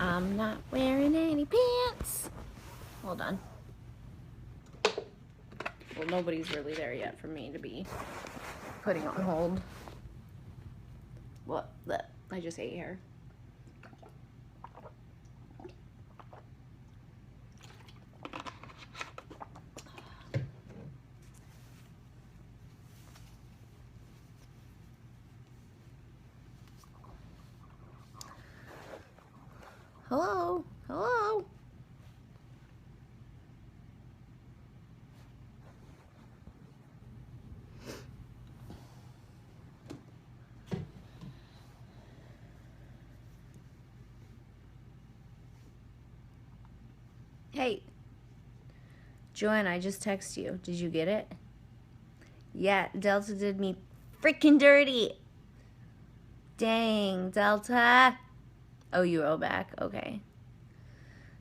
I'm not wearing any pants. Hold on. Well, nobody's really there yet for me to be putting on hold. What? I just ate here. Hello? Hello? Hey. Joanne, I just texted you. Did you get it? Yeah, Delta did me freaking dirty. Dang, Delta. Oh, you wrote back? Okay.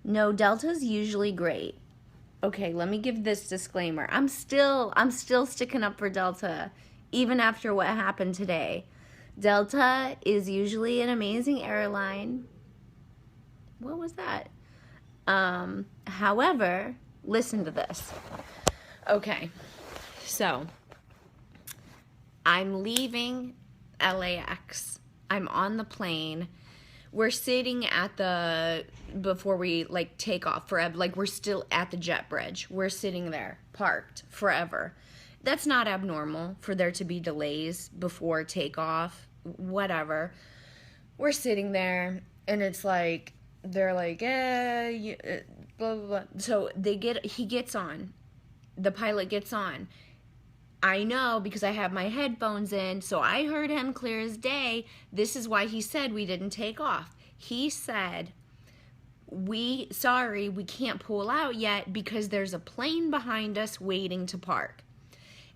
No, Delta's usually great. Okay, let me give this disclaimer. I'm still sticking up for Delta, even after what happened today. Delta is usually an amazing airline. What was that? However, listen to this. Okay, so I'm leaving LAX. I'm on the plane. We're sitting at before we take off forever, we're still at the jet bridge. We're sitting there, parked forever. That's not abnormal for there to be delays before takeoff, whatever. We're sitting there, and it's like, they're like, blah, blah, blah. So he gets on. The pilot gets on. I know because I have my headphones in, so I heard him clear as day. This is why he said we didn't take off. He said, sorry, we can't pull out yet because there's a plane behind us waiting to park.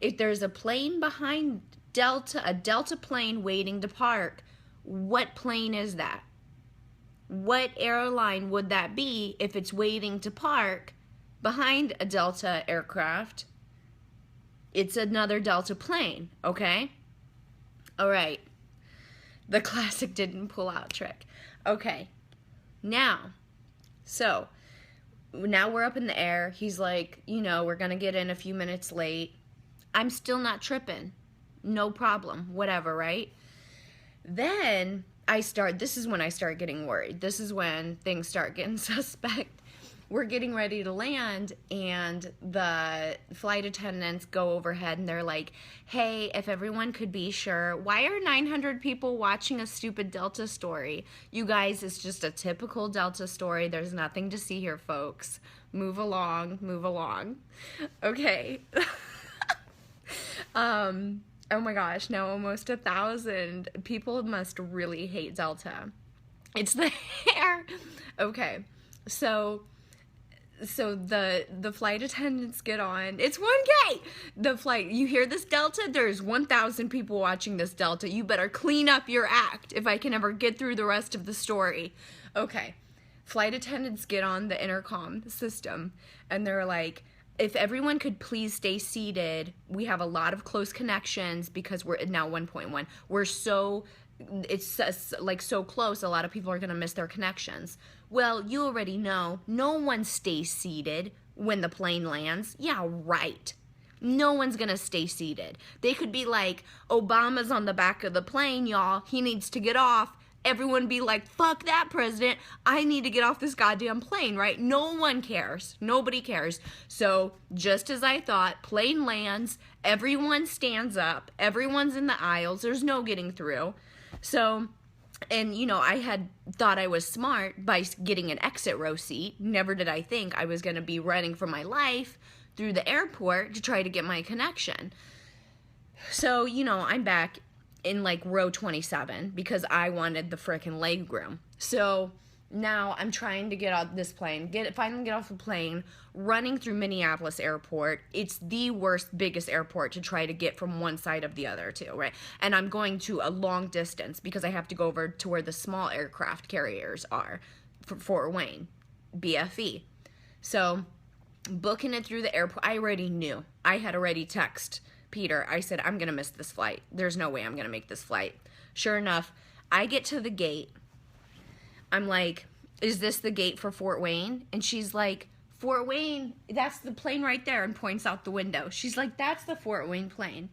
If there's a plane behind a Delta plane waiting to park, what plane is that? What airline would that be if it's waiting to park behind a Delta aircraft? It's another Delta plane, okay? All right. The classic didn't pull out trick. Okay. Now we're up in the air. He's like, we're going to get in a few minutes late. I'm still not tripping. No problem. Whatever, right? Then this is when I start getting worried. This is when things start getting suspect. We're getting ready to land, and the flight attendants go overhead, and they're like, hey, if everyone could be sure, why are 900 people watching a stupid Delta story? You guys, it's just a typical Delta story. There's nothing to see here, folks. Move along, move along. Okay. Oh my gosh, now almost 1,000 people must really hate Delta. It's the hair. Okay, so the flight attendants get on. It's 1K. The flight, you hear this Delta? There's 1,000 people watching this Delta. You better clean up your act if I can ever get through the rest of the story. Okay, flight attendants get on the intercom system, and they're like, if everyone could please stay seated, we have a lot of close connections because we're now 1.1. We're so close, a lot of people are going to miss their connections. Well, you already know, no one stays seated when the plane lands. Yeah, right. No one's going to stay seated. They could be like, Obama's on the back of the plane, y'all. He needs to get off. Everyone be like, fuck that president. I need to get off this goddamn plane, right? No one cares. Nobody cares. So just as I thought, plane lands, everyone stands up, everyone's in the aisles, there's no getting through. So, and I had thought I was smart by getting an exit row seat. Never did I think I was going to be running for my life through the airport to try to get my connection. So, I'm back in row 27 because I wanted the frickin' leg room. So now I'm trying to get off this plane, finally get off the plane, running through Minneapolis airport. It's the worst, biggest airport to try to get from one side of the other to, right? And I'm going to a long distance because I have to go over to where the small aircraft carriers are for Fort Wayne, BFE. So booking it through the airport, I already knew. I had already texted Peter. I said, I'm going to miss this flight. There's no way I'm going to make this flight. Sure enough, I get to the gate. I'm like, is this the gate for Fort Wayne? And she's like, Fort Wayne, that's the plane right there, and points out the window. She's like, that's the Fort Wayne plane.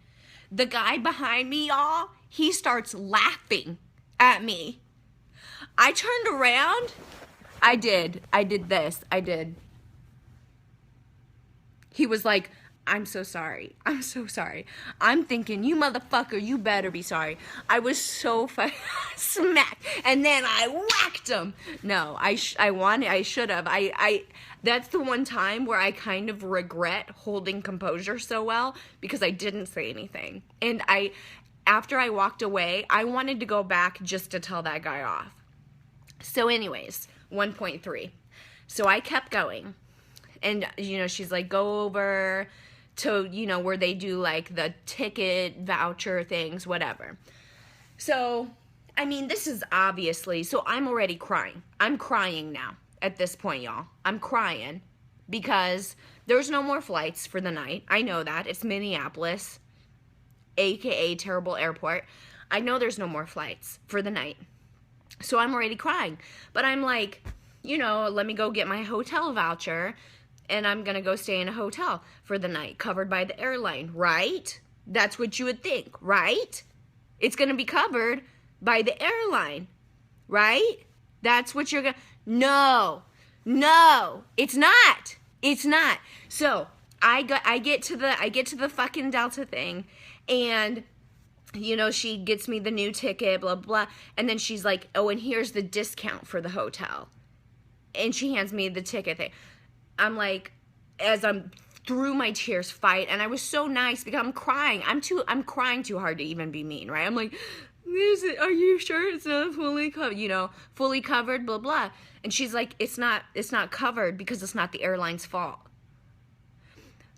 The guy behind me, y'all, he starts laughing at me. I turned around. I did this. He was like, I'm so sorry. I'm so sorry. I'm thinking, you motherfucker, you better be sorry. I was so smacked. And then I whacked him. No, I should have. That's the one time where I kind of regret holding composure so well because I didn't say anything. And after I walked away, I wanted to go back just to tell that guy off. So anyways, 1.3. So I kept going. And, you know, she's like, go over to, you know, where they do, like, the ticket, voucher things, whatever. So, I mean, this is obviously, so I'm already crying. I'm crying now at this point, y'all. I'm crying because there's no more flights for the night. I know that. It's Minneapolis, a.k.a. terrible airport. I know there's no more flights for the night. So I'm already crying. But I'm like, you know, let me go get my hotel voucher, and I'm going to go stay in a hotel for the night, covered by the airline, right? That's what you would think, right? It's going to be covered by the airline, right? That's what you're going to... No, it's not. It's not. So I get to the fucking Delta thing, and... you know, she gets me the new ticket, blah, blah, and then she's like, oh, and here's the discount for the hotel. And she hands me the ticket thing. I'm like, as I'm through my tears fight, and I was so nice because I'm crying. I'm crying too hard to even be mean, right? I'm like, are you sure it's not fully covered? You know, fully covered, blah, blah. And she's like, it's not covered because it's not the airline's fault.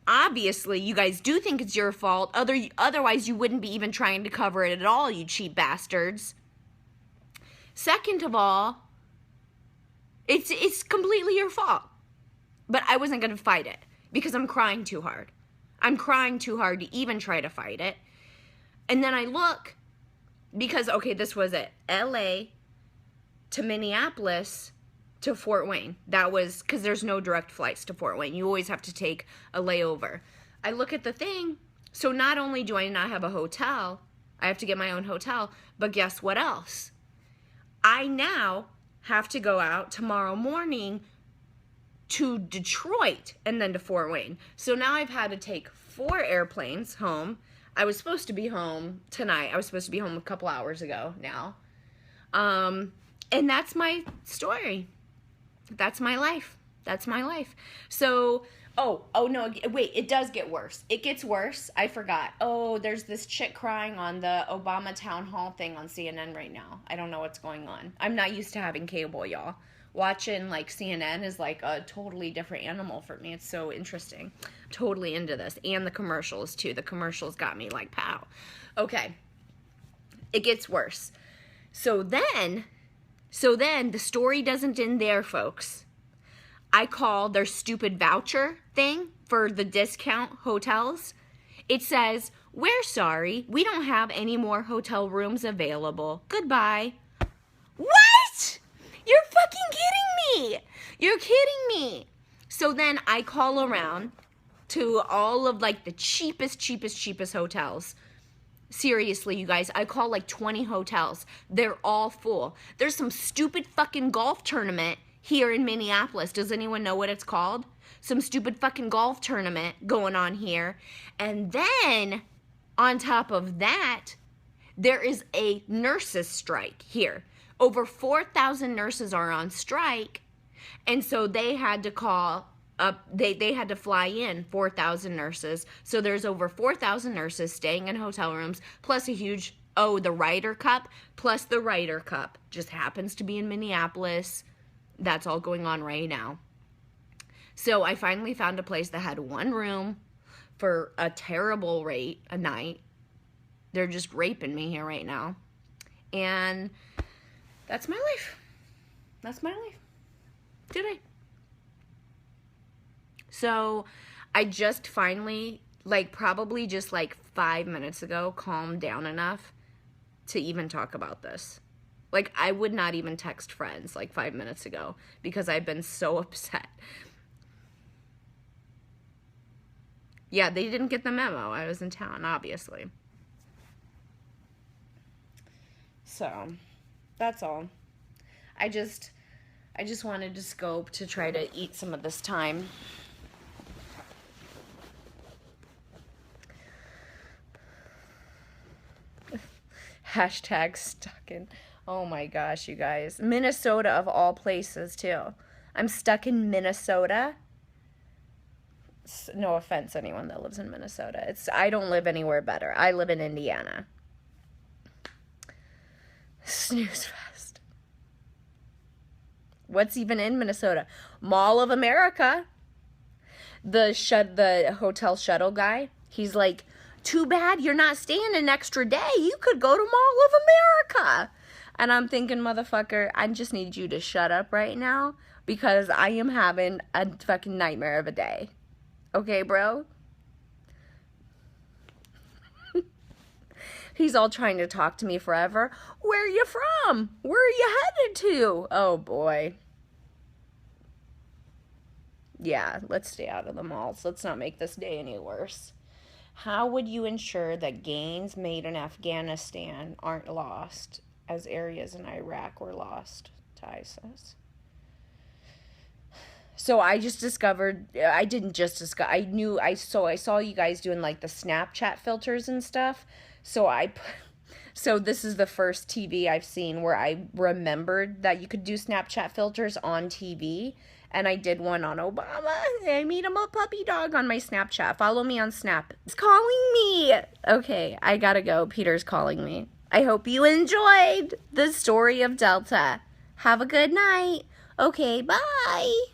Obviously, you guys do think it's your fault. Otherwise, you wouldn't be even trying to cover it at all, you cheap bastards. Second of all, it's completely your fault. But I wasn't going to fight it because I'm crying too hard. I'm crying too hard to even try to fight it. And then I look because, okay, this was it. LA to Minneapolis to Fort Wayne. That was because there's no direct flights to Fort Wayne. You always have to take a layover. I look at the thing. So not only do I not have a hotel, I have to get my own hotel, but guess what else? I now have to go out tomorrow morning to Detroit and then to Fort Wayne. So now I've had to take 4 airplanes home. I was supposed to be home tonight. I was supposed to be home a couple hours ago now. And that's my story. That's my life. That's my life. So, oh no, wait, it does get worse. It gets worse. I forgot. Oh, there's this chick crying on the Obama town hall thing on CNN right now. I don't know what's going on. I'm not used to having cable, y'all. Watching, like, CNN is, like, a totally different animal for me. It's so interesting. I'm totally into this. And the commercials, too. The commercials got me, like, pow. Okay. It gets worse. So then, the story doesn't end there, folks. I call their stupid voucher thing for the discount hotels. It says, we're sorry. We don't have any more hotel rooms available. Goodbye. What? You're fucking kidding me. You're kidding me. So then I call around to all of, like, the cheapest hotels. Seriously, you guys, I call like 20 hotels. They're all full. There's some stupid fucking golf tournament here in Minneapolis. Does anyone know what it's called? Some stupid fucking golf tournament going on here. And then, on top of that, there is a nurses' strike here. Over 4,000 nurses are on strike, and so they had to call up, they had to fly in 4,000 nurses. So there's over 4,000 nurses staying in hotel rooms, plus a huge, the Ryder Cup, plus the Ryder Cup. Just happens to be in Minneapolis. That's all going on right now. So I finally found a place that had 1 room for a terrible rate a night. They're just raping me here right now. And that's my life. That's my life. Today. So I just finally, like, probably just like 5 minutes ago, calmed down enough to even talk about this. Like, I would not even text friends like 5 minutes ago because I've been so upset. Yeah, they didn't get the memo. I was in town, obviously. So, that's all. I just wanted to scope to try to eat some of this time. Hashtag stuck in. Oh my gosh, you guys. Minnesota of all places, too. I'm stuck in Minnesota. No offense, anyone that lives in Minnesota. I don't live anywhere better. I live in Indiana. Snooze fest. What's even in Minnesota? Mall of America. The hotel shuttle guy, he's like, too bad you're not staying an extra day. You could go to Mall of America. And I'm thinking, motherfucker, I just need you to shut up right now because I am having a fucking nightmare of a day. Okay, bro? He's all trying to talk to me forever. Where are you from? Where are you headed to? Oh, boy. Yeah, let's stay out of the malls. Let's not make this day any worse. How would you ensure that gains made in Afghanistan aren't lost as areas in Iraq were lost to ISIS? So I just discovered, I didn't just discover, I saw you guys doing like the Snapchat filters and stuff. So this is the first TV I've seen where I remembered that you could do Snapchat filters on TV. And I did one on Obama. I made him a puppy dog on my Snapchat. Follow me on Snap. It's calling me. Okay, I gotta go. Peter's calling me. I hope you enjoyed the story of Delta. Have a good night. Okay, bye.